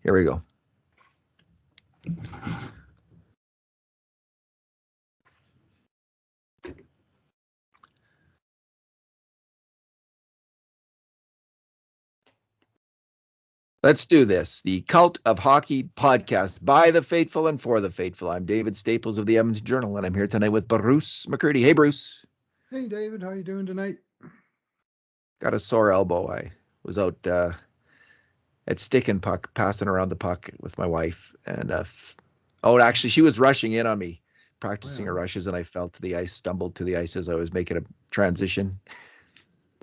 Here we go. Let's do this. The Cult of Hockey podcast by the faithful and for the faithful. I'm David Staples of the Edmonton Journal, and I'm here tonight with Bruce McCurdy. Hey, Bruce. Hey, David. How you doing tonight? Got a sore elbow. I was out at stick and puck, passing around the puck with my wife. And, actually, she was rushing in on me, practicing her rushes, and I fell to the ice, stumbled to the ice as I was making a transition.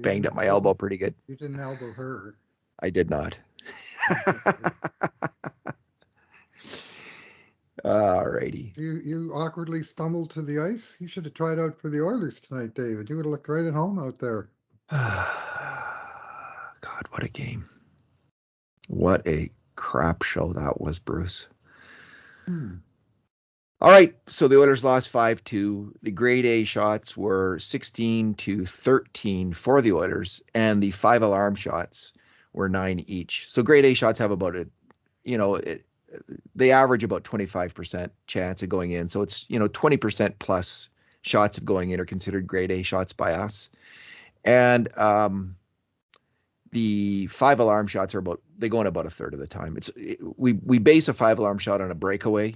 Banged up my elbow pretty good. You didn't elbow her. I did not. All righty. You awkwardly stumbled to the ice? You should have tried out for the Oilers tonight, David. You would have looked right at home out there. God, what a game. What a crap show that was, Bruce. All right, so the Oilers lost 5-2. The grade A shots were 16-13 for the Oilers, and the 5 alarm shots were 9 each. So grade A shots have about they average about 25% chance of going in. So it's, 20% plus shots of going in are considered grade A shots by us. And the 5 alarm shots they go in about a third of the time. We base a 5 alarm shot on a breakaway.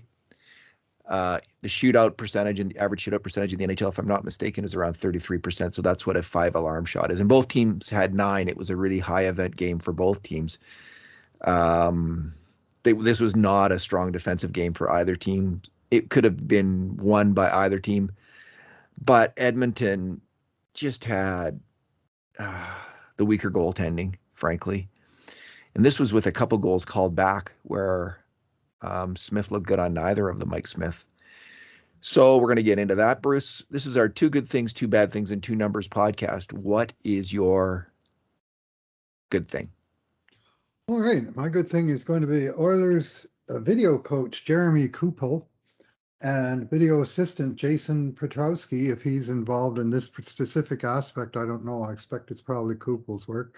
The shootout percentage and the average shootout percentage in the NHL, if I'm not mistaken, is around 33%. So that's what a 5 alarm shot is. And both teams had 9. It was a really high event game for both teams. This was not a strong defensive game for either team. It could have been won by either team, but Edmonton just had the weaker goaltending, frankly. And this was with a couple goals called back where Smith looked good on neither of them, Mike Smith. So we're going to get into that. Bruce, this is our 2 good things, 2 bad things, and 2 numbers podcast. What is your good thing? All right. My good thing is going to be Oilers video coach Jeremy Kupel and video assistant Jason Petrowski, if he's involved in this specific aspect. I don't know. I expect it's probably Kupel's work.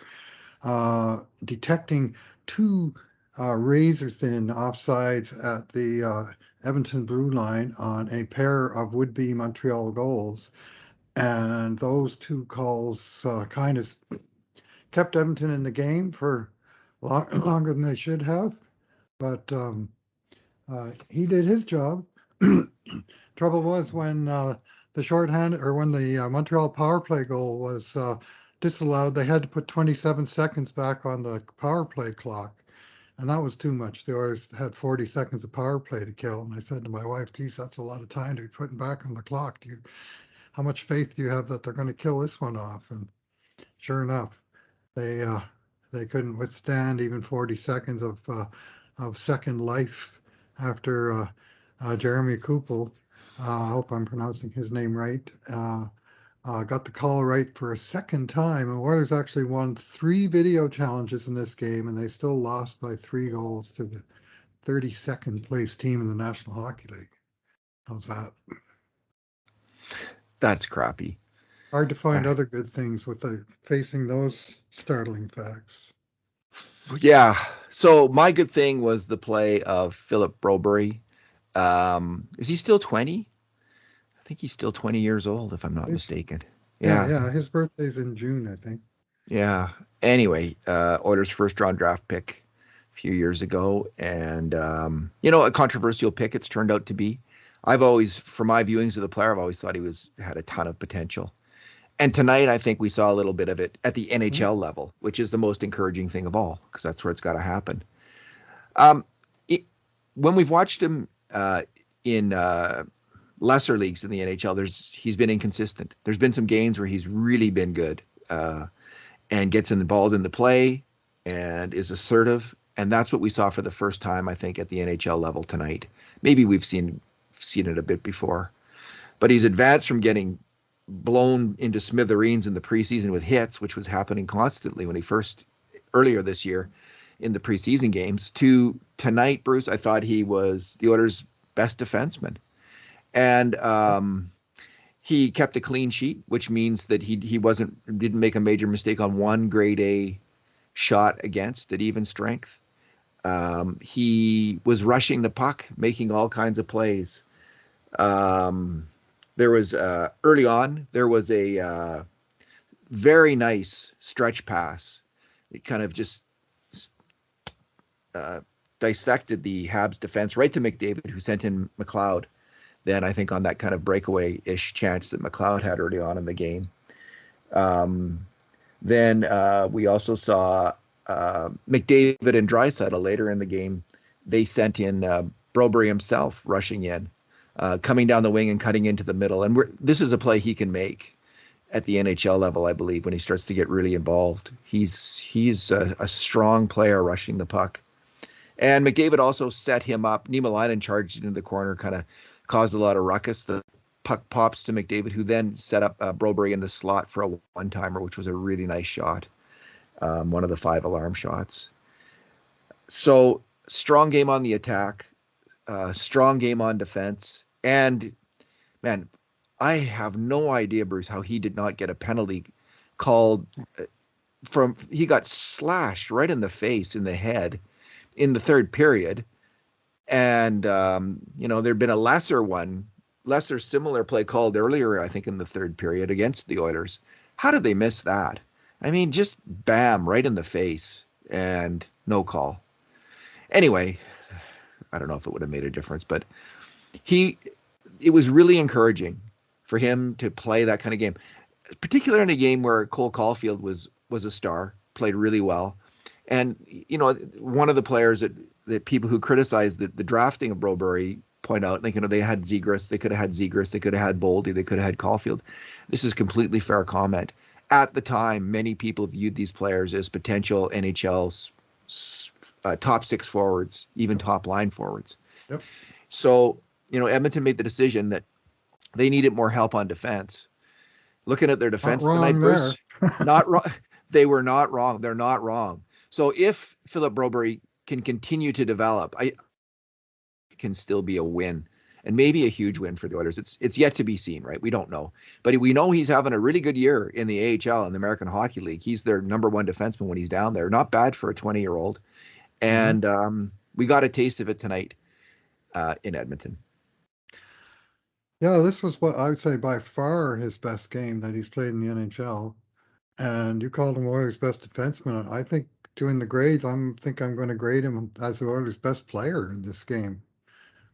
Detecting 2 razor-thin offsides at the Edmonton blue line on a pair of would-be Montreal goals. And those 2 calls kind of kept Edmonton in the game for longer than they should have. But he did his job. Trouble was when the shorthand or when the Montreal power play goal was disallowed, they had to put 27 seconds back on the power play clock. And that was too much. The Oilers had 40 seconds of power play to kill. And I said to my wife, geez, that's a lot of time to be putting back on the clock. How much faith do you have that they're going to kill this one off? And sure enough, they couldn't withstand even 40 seconds of second life after Jeremy Kupel, I hope I'm pronouncing his name right, got the call right for a second time. And Oilers actually won 3 video challenges in this game, and they still lost by 3 goals to the 32nd place team in the National Hockey League. How's that? That's crappy. Hard to find other good things with facing those startling facts. Yeah. So my good thing was the play of Philip Broberg. Is he still 20? I think he's still 20 years old, if I'm not mistaken. Yeah. His birthday's in June, I think. Yeah. Anyway, Oilers' first-round draft pick a few years ago, and a controversial pick it's turned out to be. I've always, from my viewings of the player, I've always thought he had a ton of potential. And tonight, I think we saw a little bit of it at the NHL level, which is the most encouraging thing of all, because that's where it's got to happen. When we've watched him in lesser leagues in the NHL, he's been inconsistent. There's been some games where he's really been good and gets involved in the play and is assertive. And that's what we saw for the first time, I think, at the NHL level tonight. Maybe we've seen it a bit before. But he's advanced from getting blown into smithereens in the preseason with hits, which was happening constantly when earlier this year in the preseason games, to tonight, Bruce, I thought he was the Oilers' best defenseman. And he kept a clean sheet, which means that he didn't make a major mistake on one grade A shot against at even strength. He was rushing the puck, making all kinds of plays. Um, there was early on, there was a very nice stretch pass. It kind of just uh, dissected the Habs defense right to McDavid, who sent in McLeod. Then I think on that kind of breakaway-ish chance that McLeod had early on in the game. Um, then we also saw McDavid and Draisaitl later in the game. They sent in Broberg himself rushing in, coming down the wing and cutting into the middle. And this is a play he can make at the NHL level, I believe, when he starts to get really involved. He's a strong player rushing the puck. And McDavid also set him up. Niemelainen charged into the corner, kind of caused a lot of ruckus. The puck pops to McDavid, who then set up Broberg in the slot for a one-timer, which was a really nice shot, one of the 5 alarm shots. So strong game on the attack, strong game on defense. And, man, I have no idea, Bruce, how he did not get a penalty called he got slashed right in the face, in the head, in the third period. And, there'd been a lesser similar play called earlier, I think, in the third period against the Oilers. How did they miss that? I mean, just bam, right in the face, and no call. Anyway, I don't know if it would have made a difference, but it was really encouraging for him to play that kind of game, particularly in a game where Cole Caulfield was a star, played really well. And, one of the players that people who criticize the drafting of Broberg point out, like, they had Zegras, they could have had Zegras, they could have had Boldy, they could have had Caulfield. This is completely fair comment. At the time, many people viewed these players as potential NHL top 6 forwards, even top line forwards. Yep. So, Edmonton made the decision that they needed more help on defense. Looking at their defense tonight, Bruce, not wrong. They were not wrong. They're not wrong. So if Philip Broberg can continue to develop, it can still be a win, and maybe a huge win for the Oilers. It's yet to be seen, right? We don't know. But we know he's having a really good year in the AHL, in the American Hockey League. He's their number 1 defenseman when he's down there. Not bad for a 20-year-old. And we got a taste of it tonight in Edmonton. Yeah, this was what I would say by far his best game that he's played in the NHL. And you called him Oilers' best defenseman. I think doing the grades, I'm going to grade him as the Oilers' best player in this game.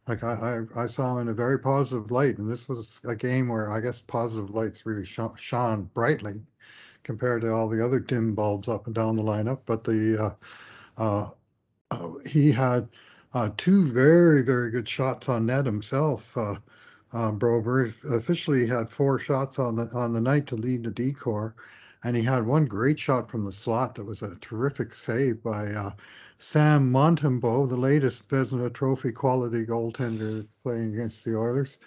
Like I saw him in a very positive light, and this was a game where I guess positive lights really shone brightly compared to all the other dim bulbs up and down the lineup. But he had 2 very, very good shots on net himself. Broberg officially had 4 shots on the night to lead the D-corps, and he had 1 great shot from the slot that was a terrific save by Sam Montembeault, the latest Vezina Trophy quality goaltender playing against the Oilers,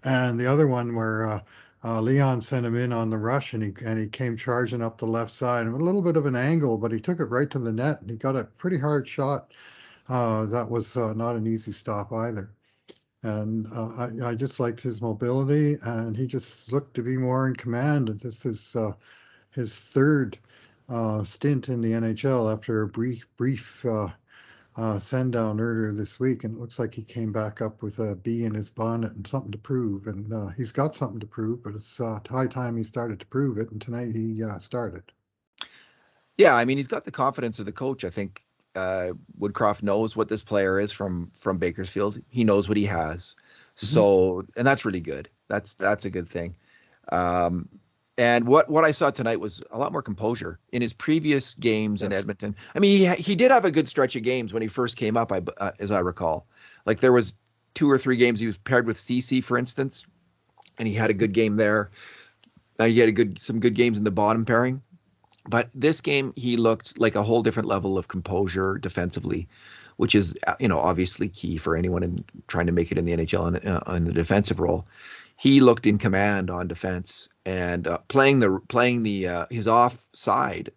and the other one where Leon sent him in on the rush, and he came charging up the left side, and a little bit of an angle, but he took it right to the net, and he got a pretty hard shot. That was not an easy stop either. And I just liked his mobility, and he just looked to be more in command. And this is his 3rd stint in the NHL after a brief send down earlier this week, and it looks like he came back up with a bee in his bonnet and something to prove. And he's got something to prove, but it's high time he started to prove it. And tonight he started. Yeah, I mean, he's got the confidence of the coach. I think Woodcroft knows what this player is from Bakersfield. He knows what he has. So, and that's really good. That's a good thing. And what I saw tonight was a lot more composure in his previous games in Edmonton. I mean, he did have a good stretch of games when he first came up, as I recall. Like there was 2 or 3 games he was paired with CC, for instance, and he had a good game there. He had some good games in the bottom pairing. But this game, he looked like a whole different level of composure defensively, which is, obviously key for anyone trying to make it in the NHL in the defensive role. He looked in command on defense and playing his off side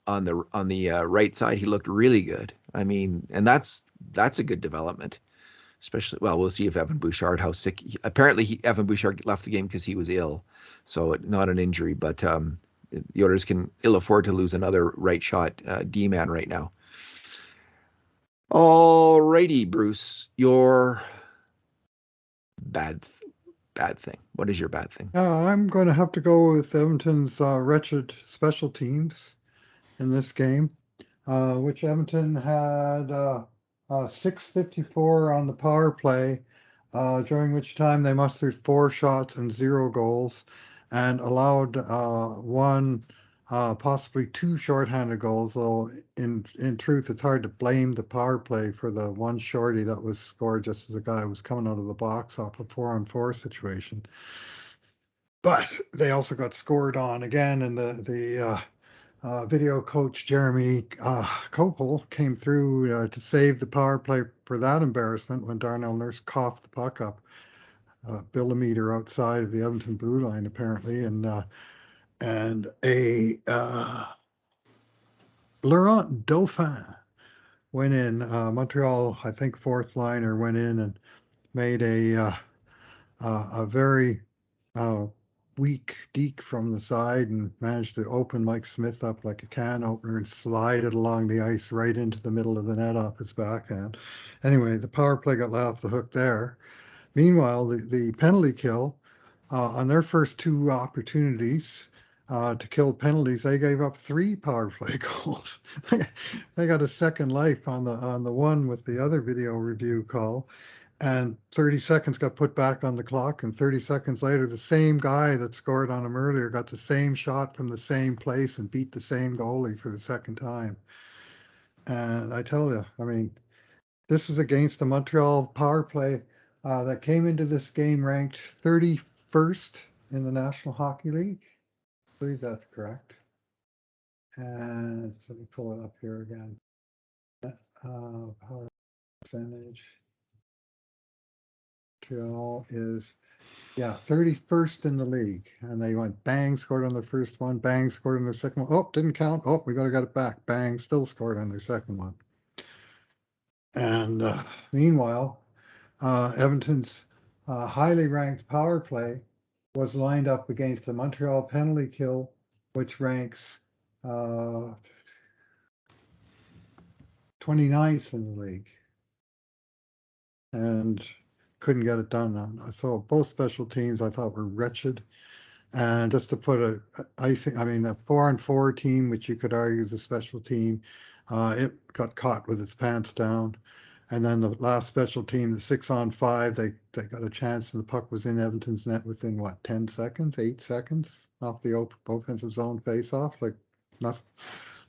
on the right side. He looked really good. I mean, and that's a good development. Especially, well, we'll see if Evan Bouchard, how sick. Apparently, Evan Bouchard left the game because he was ill, so not an injury, but the Oilers can ill afford to lose another right shot D-man right now. Alrighty, Bruce, your bad bad thing. What is your bad thing? I'm going to have to go with Edmonton's wretched special teams in this game, which Edmonton had 654 on the power play, during which time they mustered 4 shots and 0 goals, and allowed one, possibly 2 shorthanded goals. Though in truth, it's hard to blame the power play for the one shorty that was scored just as a guy was coming out of the box off a 4-on-4 situation. But they also got scored on again, and the video coach Jeremy Kopel came through to save the power play for that embarrassment when Darnell Nurse coughed the puck up, millimeter outside of the Edmonton blue line, apparently, and a Laurent Dauphin went in. Montreal, I think, fourth liner went in and made a very uh, weak deke from the side and managed to open Mike Smith up like a can opener and slide it along the ice right into the middle of the net off his backhand. Anyway, the power play got let off the hook there. Meanwhile, the penalty kill, on their first 2 opportunities to kill penalties, they gave up 3 power play goals. They got a second life on the one with the other video review call, and 30 seconds got put back on the clock, and 30 seconds later, the same guy that scored on him earlier got the same shot from the same place and beat the same goalie for the second time. And I tell you, I mean, this is against the Montreal power play that came into this game ranked 31st in the National Hockey League. I believe that's correct. And let me pull it up here again. Power percentage. Montreal is, yeah, 31st in the league. And they went bang, scored on their first one, bang, scored on their second one. Oh, didn't count. Oh, we got to get it back. Bang, still scored on their second one. And meanwhile, Edmonton's highly ranked power play was lined up against the Montreal penalty kill, which ranks 29th in the league, and couldn't get it done. So both special teams I thought were wretched. And just to put a icing, I mean, a 4-on-4 team, which you could argue is a special team, it got caught with its pants down. And then the last special team, the 6-on-5, they got a chance, and the puck was in Edmonton's net within what, 10 seconds, 8 seconds off the offensive zone face-off. Like, nothing,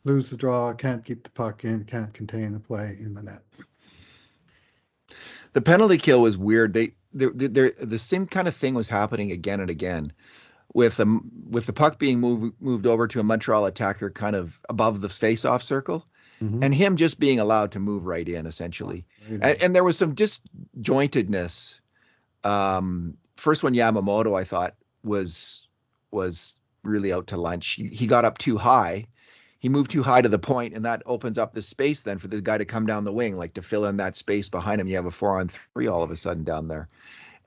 lose the draw, can't keep the puck in, can't contain the play in the net. The penalty kill was weird. The same kind of thing was happening again and again with the puck being moved over to a Montreal attacker kind of above the face-off circle, and him just being allowed to move right in, essentially. And there was some disjointedness. First one, Yamamoto, I thought was really out to lunch. He got up too high. He moved too high to the point, and that opens up the space then for the guy to come down the wing, like to fill in that space behind him. You have a 4-on-3 all of a sudden down there.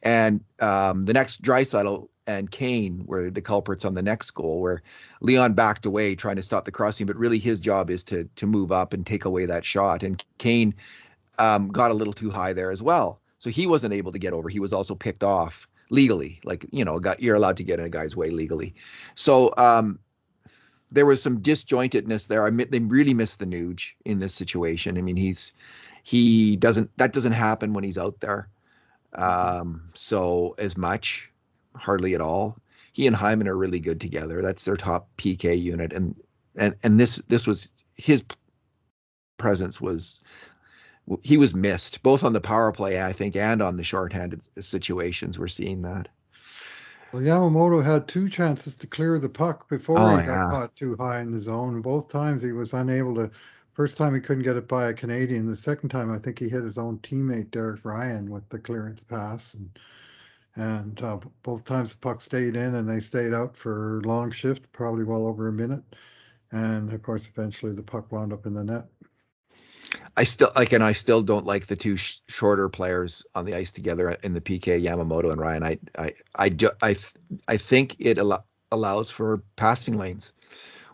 And the next, Draisaitl and Kane were the culprits on the next goal, where Leon backed away trying to stop the crossing, but really his job is to move up and take away that shot. And Kane got a little too high there as well, so he wasn't able to get over. He was also picked off legally, like, you're allowed to get in a guy's way legally. So there was some disjointedness there. They really missed the Nuge in this situation. I mean, that doesn't happen when he's out there. So as much, hardly at all. He and Hyman are really good together. That's their top PK unit, and this was his presence he was missed both on the power play, I think, and on the shorthanded situations. We're seeing that. Well, Yamamoto had 2 chances to clear the puck before he got caught too high in the zone. Both times he was unable to. First time he couldn't get it by a Canadian. The second time, I think he hit his own teammate Derek Ryan with the clearance pass, and both times the puck stayed in, and they stayed out for long shift, probably well over a minute. And of course, eventually the puck wound up in the net. I still don't like the two shorter players on the ice together in the PK, Yamamoto and Ryan. I think it allows for passing lanes.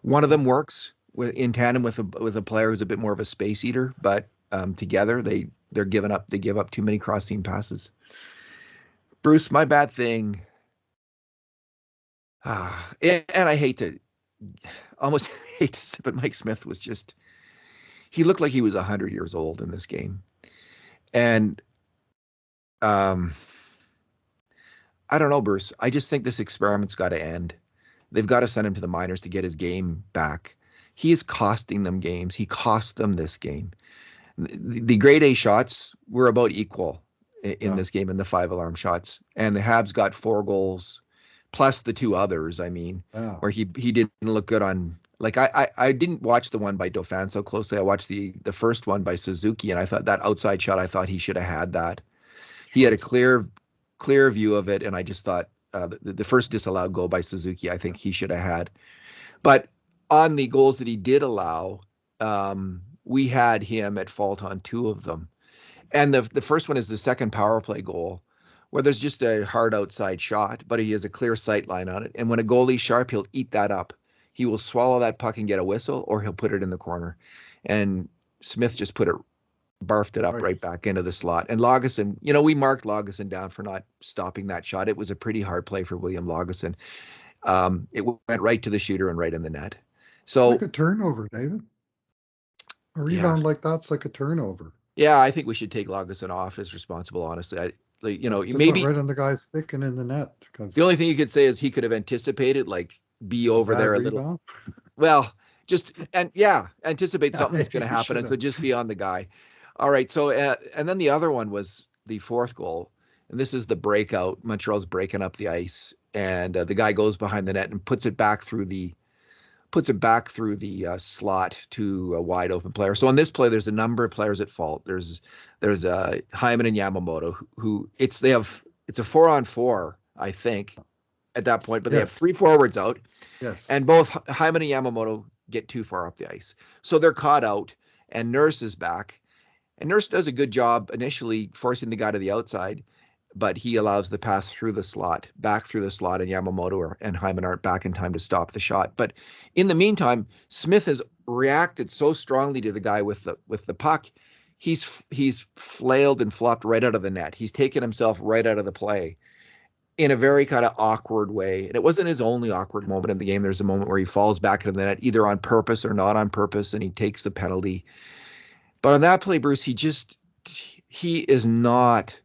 One of them works in tandem with a player who's a bit more of a space eater, but together. They're giving up. They give up too many cross seam passes. Bruce, my bad thing. And I hate to almost hate to say, but Mike Smith was just he looked like he was 100 years old in this game. And um, I don't know, Bruce. I just think this experiment's got to end. They've got to send him to the minors to get his game back. He is costing them games. He cost them this game. The grade A shots were about equal in this game in the 5 alarm shots. And the Habs got 4 goals plus the 2 others, I mean, where he didn't look good on. Like I didn't watch the one by Dauphin so closely. I watched the first one by Suzuki, and I thought that outside shot, I thought he should have had that. He had a clear view of it, and I just thought the first disallowed goal by Suzuki, I think he should have had. But on the goals that he did allow, we had him at fault on 2 of them. And the first one is the second power play goal, where there's just a hard outside shot, but he has a clear sight line on it. And when a goalie's sharp, he'll eat that up. He will swallow that puck and get a whistle, or he'll put it in the corner. And Smith just barfed it up right back into the slot. And Lagesson, we marked Lagesson down for not stopping that shot. It was a pretty hard play for William Lagesson. It went right to the shooter and right in the net. So like a turnover, David. A rebound like that's like a turnover. Yeah, I think we should take Lagesson off as responsible, honestly. Maybe right on the guy's thick and in the net. The only thing you could say is he could have anticipated, like, be over there a little. Well, anticipate something's going to happen, and so just be on the guy. All right, so and then the other one was the 4th goal, and this is the breakout. Montreal's breaking up the ice, and the guy goes behind the net and puts it back through the slot to a wide open player. So on this play, there's a number of players at fault. There's Hyman and Yamamoto who it's a 4-on-4, I think, at that point, but they have 3 forwards out. Yes. And both Hyman and Yamamoto get too far up the ice. So they're caught out, and Nurse is back. And Nurse does a good job initially forcing the guy to the outside, but he allows the pass back through the slot, and Yamamoto and Hyman aren't back in time to stop the shot. But in the meantime, Smith has reacted so strongly to the guy with the puck. He's flailed and flopped right out of the net. He's taken himself right out of the play in a very kind of awkward way. And it wasn't his only awkward moment in the game. There's a moment where he falls back into the net, either on purpose or not on purpose, and he takes the penalty. But on that play, Bruce, he is not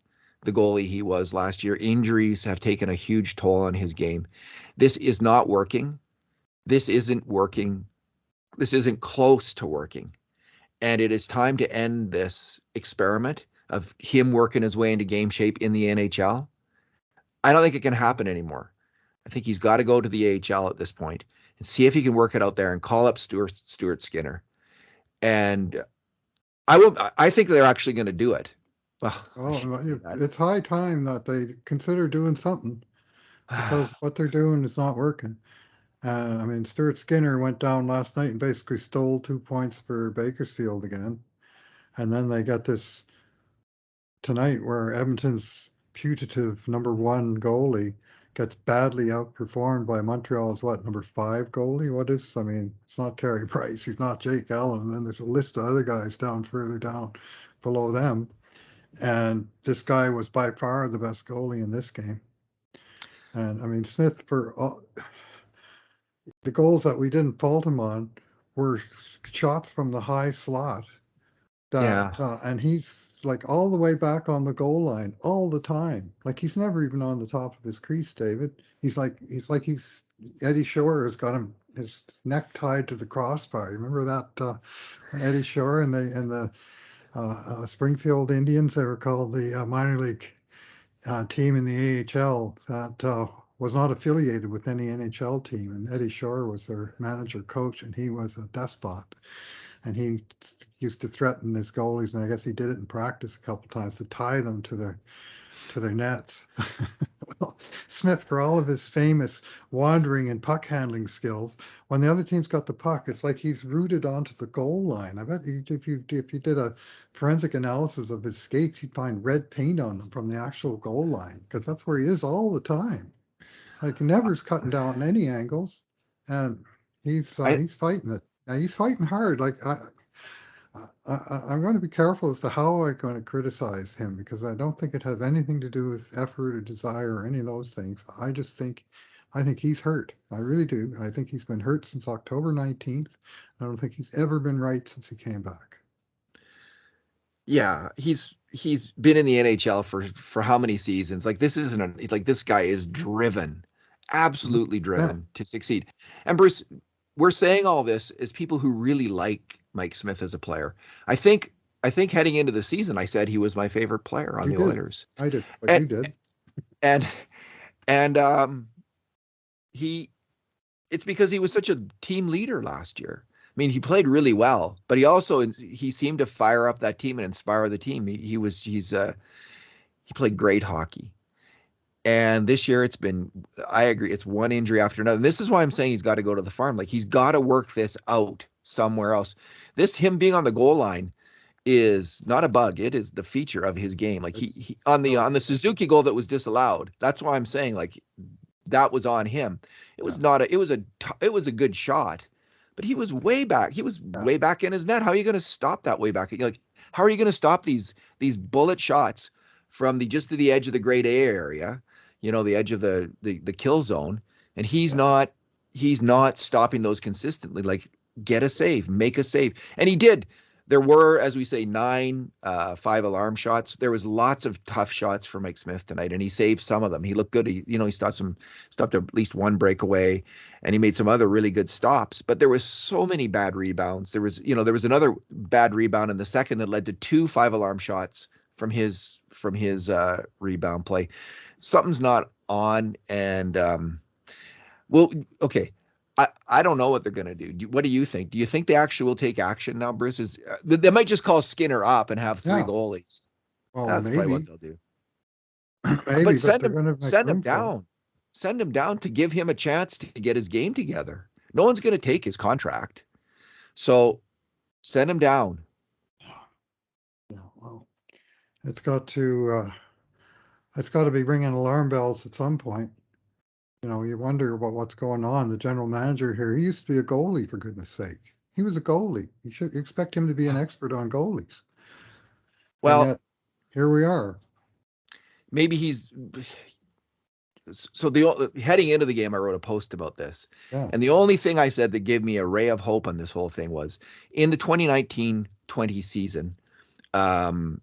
the goalie he was last year. Injuries have taken a huge toll on his game. This is not working. This isn't working. This isn't close to working. And it is time to end this experiment of him working his way into game shape in the NHL. I don't think it can happen anymore. I think he's got to go to the AHL at this point and see if he can work it out there and call up Stuart Skinner. And I think they're actually going to do it. Well, it's high time that they consider doing something, because what they're doing is not working. I mean, Stuart Skinner went down last night and basically stole 2 points for Bakersfield again. And then they got this tonight where Edmonton's putative number 1 goalie gets badly outperformed by Montreal's number 5 goalie? It's not Carey Price. He's not Jake Allen. And then there's a list of other guys further down below them. And this guy was by far the best goalie in this game. And Smith, for the goals that we didn't fault him on, were shots from the high slot. And he's like all the way back on the goal line all the time. Like, he's never even on the top of his crease, David. He's like Eddie Shore has got his neck tied to the crossbar. You remember that Eddie Shore and the Springfield Indians? They were called the minor league team in the AHL that was not affiliated with any NHL team. And Eddie Shore was their manager coach, and he was a despot. And he used to threaten his goalies, and I guess he did it in practice a couple times, to tie them to their nets. Well, Smith, for all of his famous wandering and puck handling skills, when the other team's got the puck, it's like he's rooted onto the goal line. I bet if you did a forensic analysis of his skates, you'd find red paint on them from the actual goal line, because that's where he is all the time. Like, he never's cutting down any angles, and he's fighting it. He's fighting hard. Like, I'm going to be careful as to how I'm going to criticize him, because I don't think it has anything to do with effort or desire or any of those things. I think he's hurt. I really do. I think he's been hurt since October 19th. I don't think he's ever been right since he came back. Yeah, he's been in the NHL for how many seasons? Like this isn't like this guy is driven, Mhm. absolutely Yeah, driven to succeed. And Bruce, we're saying all this as people who really like Mike Smith as a player. I think I think heading into the season, I said he was my favorite player on you the did. Oilers. I did, but And you did. and and he it's because he was such a team leader last year. I mean, he played really well, but he seemed to fire up that team and inspire the team. He played great hockey. And this year I agree, it's one injury after another. And this is why I'm saying he's got to go to the farm. Like he's got to work this out somewhere else. Him being on the goal line is not a bug. It is the feature of his game. Like It's he no, on the Suzuki goal that was disallowed. That's why I'm saying like that was on him. It yeah, was not a, it was a good shot, but he was way back. He was yeah, way back in his net. How are you going to stop that way back? Like, how are you going to stop these bullet shots from the just to the edge of the grade A area, the edge of the kill zone, and yeah. he's not stopping those consistently. Like, get a save, make a save, and he did. There were, as we say, nine five alarm shots. There was lots of tough shots for Mike Smith tonight, and he saved some of them. He looked good. He stopped at least one breakaway, and he made some other really good stops. But there was so many bad rebounds. There was another bad rebound in the second that led to two five alarm shots from his rebound play. Something's not on, and well, okay. I don't know what they're going to do. What do you think? Do you think they actually will take action now, Bruce? They might just call Skinner up and have three Yeah. goalies. Well, That's probably what maybe, they'll do. maybe, But but they're going to make send him room for him. down. Send him down to give him a chance to get his game together. No one's going to take his contract. So send him down. Yeah, well, it's got to, it's got to be ringing alarm bells at some point. You wonder about what's going on. The general manager here, he used to be a goalie, for goodness sake. He was a goalie. You expect him to be an expert on goalies. And Well, yet, here we are. maybe he's so the heading into the game. I wrote a post about this, Yeah. and the only thing I said that gave me a ray of hope on this whole thing was in the 2019-20 season. Um,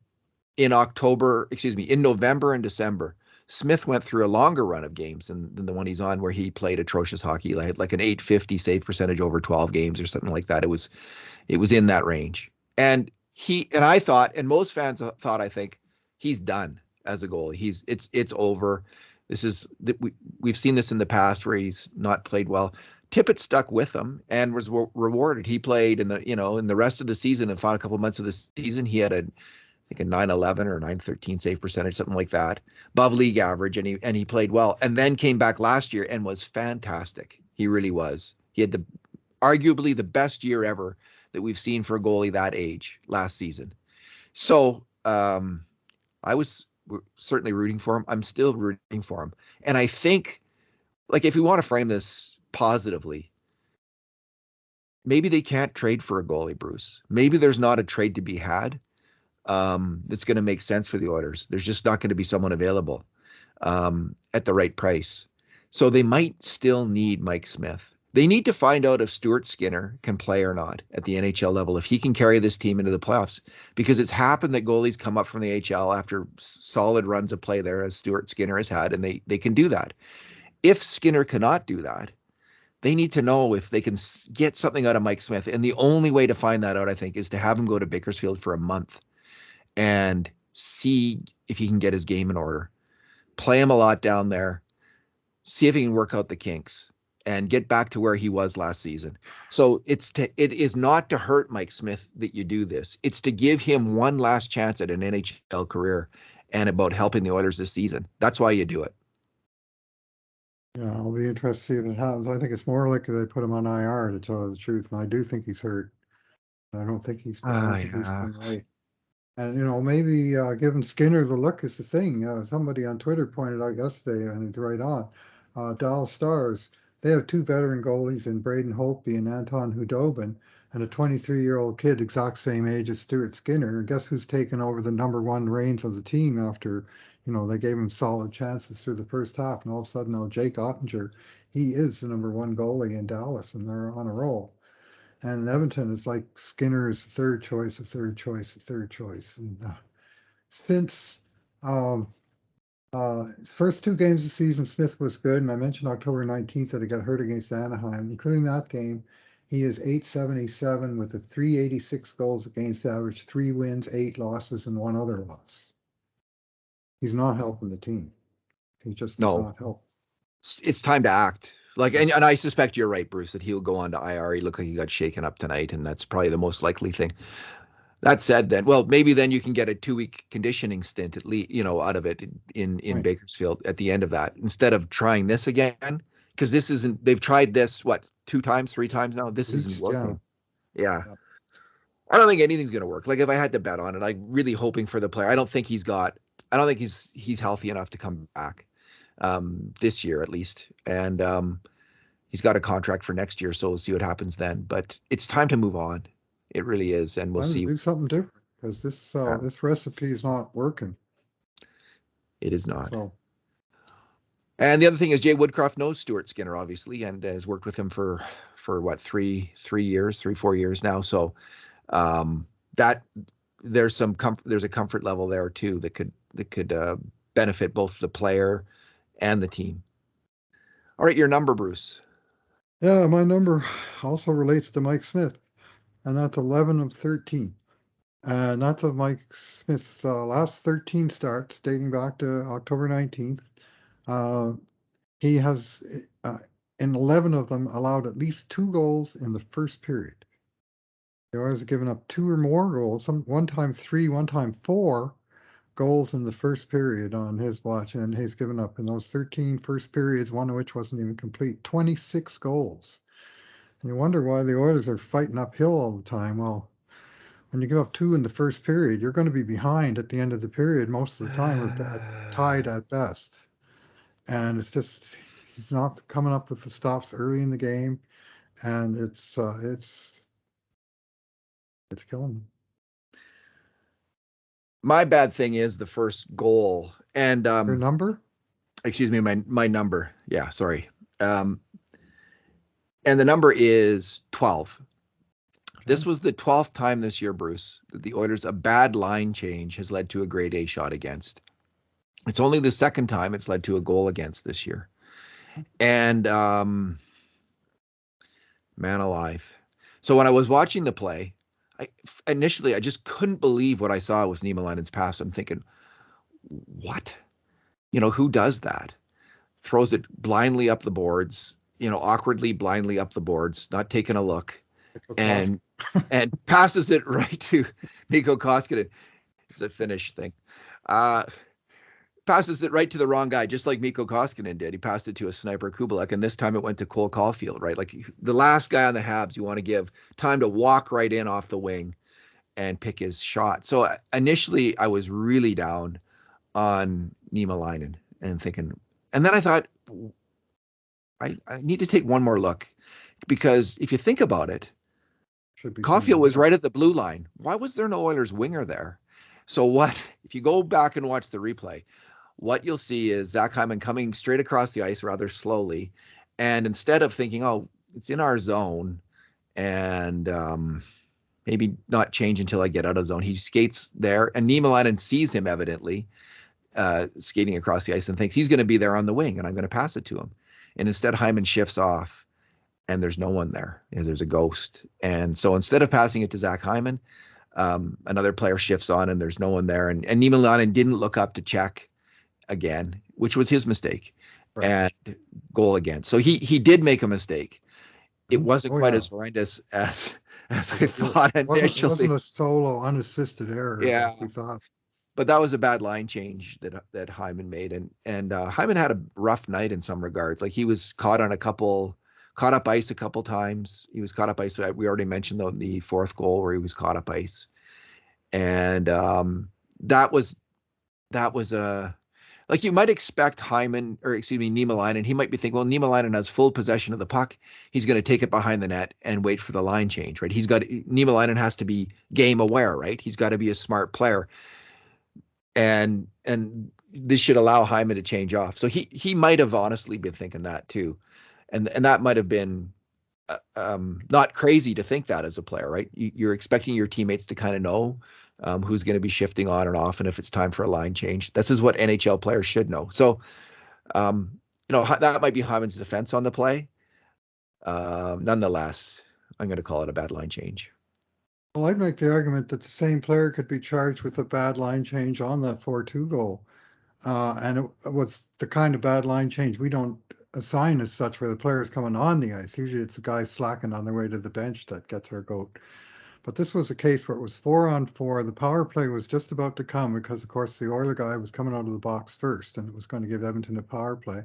in November and December, Smith went through a longer run of games than the one he's on, where he played atrocious hockey, like an 850 save percentage over 12 games or something like that. It was in that range, and I thought, and most fans thought, I think he's done as a goalie. It's over. We've seen this in the past where he's not played well. Tippett stuck with him and was rewarded. He played in the rest of the season and fought a couple of months of the season. He had I think a 911 or 913 save percentage, something like that, above league average, and he played well, and then came back last year and was fantastic. He really was. He had arguably the best year ever that we've seen for a goalie that age last season. So I was certainly rooting for him. I'm still rooting for him, and I think, like, if we want to frame this positively, maybe they can't trade for a goalie, Bruce. Maybe there's not a trade to be had that's going to make sense for the Oilers. There's just not going to be someone available at the right price. So they might still need Mike Smith. They need to find out if Stuart Skinner can play or not at the NHL level, if he can carry this team into the playoffs, because it's happened that goalies come up from the AHL after solid runs of play there, as Stuart Skinner has had, and they can do that. If Skinner cannot do that, they need to know if they can get something out of Mike Smith. And the only way to find that out, I think, is to have him go to Bakersfield for a month and see if he can get his game in order. Play him a lot down there. See if he can work out the kinks and get back to where he was last season. So it is not to hurt Mike Smith that you do this. It's to give him one last chance at an NHL career and about helping the Oilers this season. That's why you do it. Yeah, I'll be interested to see if it happens. I think it's more likely they put him on IR, to tell you the truth. And I do think he's hurt. I don't think he's Yeah. been right. And maybe giving Skinner the look is the thing. Somebody on Twitter pointed out yesterday, and it's right on. Dallas Stars, they have two veteran goalies in Braden Holtby and Anton Hudobin. and a 23-year-old kid, exact same age as Stuart Skinner. Guess who's taken over the #1 reins of the team after, they gave him solid chances through the first half, and all of a sudden now Jake Ottinger, he is the #1 goalie in Dallas, and they're on a roll. And in Edmonton, it's like Skinner is the third choice, the third choice, the third choice. And since his first 2 games of the season, Smith was good, and I mentioned October 19th that he got hurt against Anaheim. Including that game, he is .877 with a .386 goals against average, 3 wins, 8 losses, and 1 other loss. He's not helping the team. He just does not help. It's time to act. And I suspect you're right, Bruce, that he'll go on to IR. He looked like he got shaken up tonight, and that's probably the most likely thing. That said, then, maybe then you can get a 2-week conditioning stint at least, out of it in right. Bakersfield at the end of that, instead of trying this again, because this isn't. They've tried this 2 times, 3 times now. This isn't working. Yeah. I don't think anything's going to work. If I had to bet on it, I'm really hoping for the player. I don't think he's healthy enough to come back this year at least, and he's got a contract for next year, so we'll see what happens then. But it's time to move on. It really is, and we'll see. Do something different, because this recipe is not working. It is not. So. And the other thing is, Jay Woodcroft knows Stuart Skinner, obviously, and has worked with him for what, 4 years now. So that there's a comfort level there too that could benefit both the player and the team. All right, your number, Bruce. Yeah, my number also relates to Mike Smith, and that's 11 of 13. And that's of Mike Smith's last 13 starts, dating back to October 19th. He has, in 11 of them, allowed at least 2 goals in the first period. The Oilers have given up 2 or more goals, one time 3, one time 4 goals in the first period on his watch, and he's given up in those 13 first periods, one of which wasn't even complete, 26 goals. And you wonder why the Oilers are fighting uphill all the time. Well, when you give up 2 in the first period, you're going to be behind at the end of the period most of the time, or tied at best. And it's just, he's not coming up with the stops early in the game, and it's killing him. My bad thing is the first goal, and your number? Excuse me, my number. Yeah, sorry. And the number is 12. Okay. This was the 12th time this year, Bruce, that the Oilers, a bad line change has led to a grade A shot against. It's only the 2nd time it's led to a goal against this year. And man alive. So when I was watching the play, initially I just couldn't believe what I saw with Niemelainen's pass. I'm thinking, what? Who does that? Throws it blindly up the boards, awkwardly, blindly up the boards, not taking a look, and passes it right to Mikko Koskinen. It's a Finnish thing. Passes it right to the wrong guy, just like Mikko Koskinen did. He passed it to a sniper Kubalek, and this time it went to Cole Caulfield, right? Like the last guy on the Habs, you want to give time to walk right in off the wing and pick his shot. So initially I was really down on Niemelainen and thinking, and then I thought, I need to take one more look, because if you think about it, Caulfield was right at the blue line. Why was there no Oilers winger there? So if you go back and watch the replay, what you'll see is Zach Hyman coming straight across the ice rather slowly. And instead of thinking, oh, it's in our zone, and maybe not change until I get out of zone, he skates there, and Niemelainen sees him evidently skating across the ice and thinks he's going to be there on the wing and I'm going to pass it to him. And instead Hyman shifts off and there's no one there. There's a ghost. And so instead of passing it to Zach Hyman, another player shifts on and there's no one there. And Niemelainen didn't look up to check again, which was his mistake. Right. And goal again. So he did make a mistake. It wasn't quite as horrendous as I thought initially. It wasn't a solo unassisted error. Yeah. Like we thought. But that was a bad line change that Hyman made, and Hyman had a rough night in some regards. Like he was caught up ice a couple times. He was caught up ice. We already mentioned the 4th goal where he was caught up ice, and that was like you might expect Niemelainen, he might be thinking, well, Niemelainen has full possession of the puck. He's going to take it behind the net and wait for the line change, right? Niemelainen has to be game aware, right? He's got to be a smart player. And this should allow Hyman to change off. So he might have honestly been thinking that too. And that might have been not crazy to think that as a player, right? You're expecting your teammates to kind of know who's going to be shifting on and off, and if it's time for a line change. This is what NHL players should know. So, that might be Hyman's defense on the play. Nonetheless, I'm going to call it a bad line change. Well, I'd make the argument that the same player could be charged with a bad line change on that 4-2 goal. And it was the kind of bad line change we don't assign as such, where the player's coming on the ice. Usually it's the guy slacking on their way to the bench that gets our goat. But this was a case where it was 4-on-4. The power play was just about to come because, of course, the Oiler guy was coming out of the box first, and it was going to give Edmonton a power play.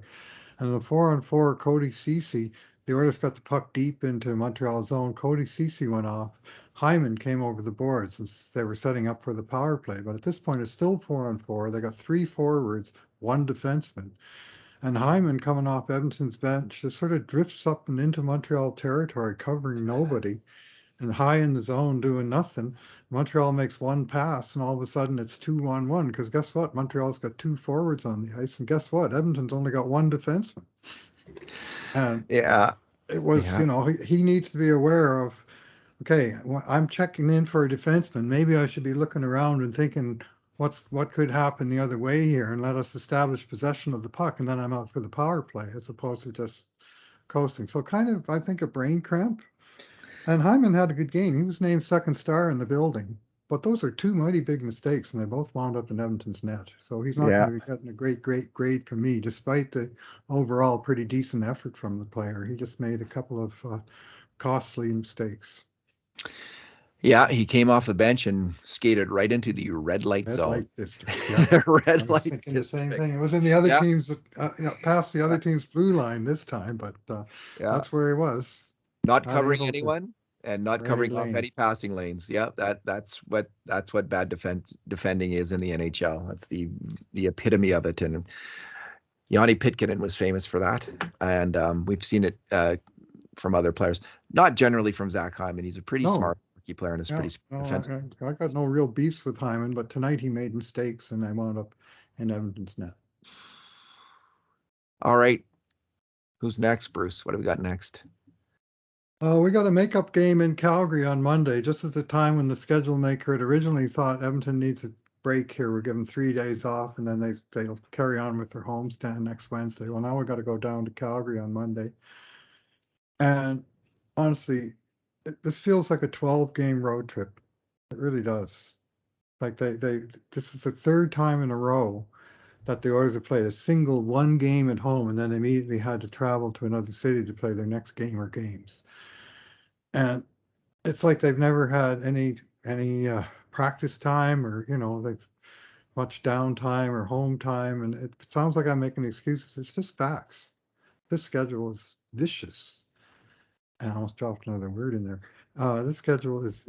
And in the 4-on-4, Cody Ceci, the Oilers got the puck deep into Montreal zone. Cody Ceci went off. Hyman came over the boards as they were setting up for the power play. But at this point, it's still 4-on-4. They got 3 forwards, 1 defenseman. And Hyman, coming off Edmonton's bench, just sort of drifts up and into Montreal territory, covering nobody, and high in the zone doing nothing. Montreal makes 1 pass, and all of a sudden it's 2-on-1, because guess what? Montreal's got 2 forwards on the ice, and guess what? Edmonton's only got 1 defenseman. And it was, he needs to be aware of, okay, I'm checking in for a defenseman. Maybe I should be looking around and thinking, what could happen the other way here, and let us establish possession of the puck, and then I'm out for the power play, as opposed to just coasting. So kind of, I think, a brain cramp. And Hyman had a good game. He was named second star in the building. But those are 2 mighty big mistakes, and they both wound up in Edmonton's net. So he's not going to be getting a great grade from me, despite the overall pretty decent effort from the player. He just made a couple of costly mistakes. Yeah, he came off the bench and skated right into the red light zone. Light district, yeah. Red light thinking district. The same thing. It was in the other team's, past the other team's blue line this time, but that's where he was. Not covering anyone and not covering off any passing lanes. Yeah, that's what bad defending is in the NHL. That's the epitome of it. And Yanni Pitkinen was famous for that, and we've seen it from other players. Not generally from Zach Hyman. He's a pretty smart hockey player and is pretty defensive. I got no real beefs with Hyman, but tonight he made mistakes, and I wound up in Edmonton's net. All right, who's next, Bruce? What do we got next? We got a makeup game in Calgary on Monday, just at the time when the schedule maker had originally thought Edmonton needs a break here. We're giving 3 days off, and then they'll carry on with their homestand next Wednesday. Well, now we got to go down to Calgary on Monday. And honestly, this feels like a 12-game road trip. It really does. Like this is the 3rd time in a row that the Oilers have played a single 1 game at home, and then immediately had to travel to another city to play their next game or games. And it's like they've never had any practice time, or they've much downtime or home time. And it sounds like I'm making excuses. It's just facts. This schedule is vicious. And I almost dropped another word in there. This schedule is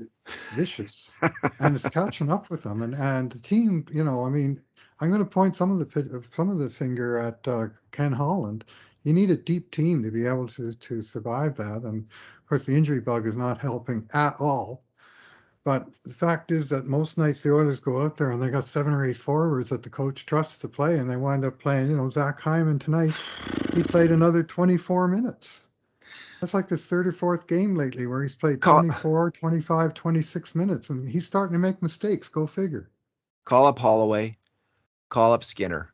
vicious, and it's catching up with them. And the team, I'm going to point some of the finger at Ken Holland. You need a deep team to be able to survive that. And of course, the injury bug is not helping at all. But the fact is that most nights the Oilers go out there and they got 7 or 8 forwards that the coach trusts to play, and they wind up playing. Zach Hyman tonight, he played another 24 minutes. That's like this 3rd or 4th game lately where he's played 24, 25, 26 minutes, and he's starting to make mistakes. Go figure. Call up Holloway. Call up Skinner.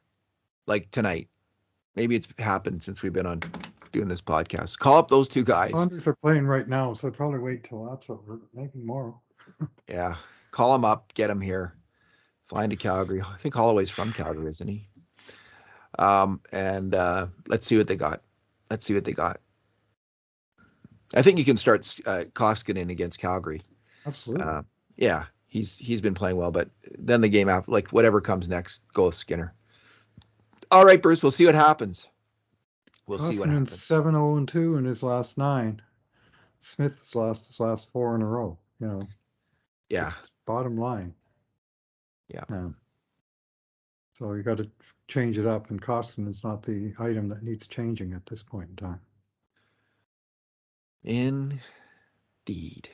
Like tonight. Maybe it's happened since we've been on doing this podcast. Call up those 2 guys. Saunders are playing right now, so probably wait till that's over. Maybe tomorrow. Yeah. Call him up. Get him here. Flying to Calgary. I think Holloway's from Calgary, isn't he? And let's see what they got. I think you can start Koskinen against Calgary. Absolutely. Yeah, he's been playing well, but then the game after, like whatever comes next, go with Skinner. All right, Bruce, we'll see what happens. We'll see what happens. 7-0-2 in his last 9. Smith's lost his last 4 in a row. Yeah. Bottom line. Yeah. So So you got to change it up, and Costin is not the item that needs changing at this point in time. Indeed.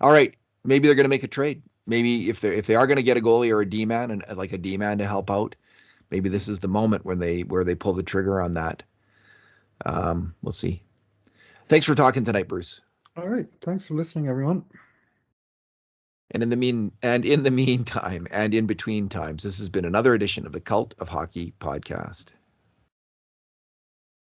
All right, maybe they're going to make a trade. Maybe if they are going to get a goalie or a D-man and like a D-man to help out, maybe this is the moment when they pull the trigger on that. We'll see. Thanks for talking tonight, Bruce. All right, thanks for listening, everyone. And in the meantime, and in between times, this has been another edition of the Cult of Hockey podcast.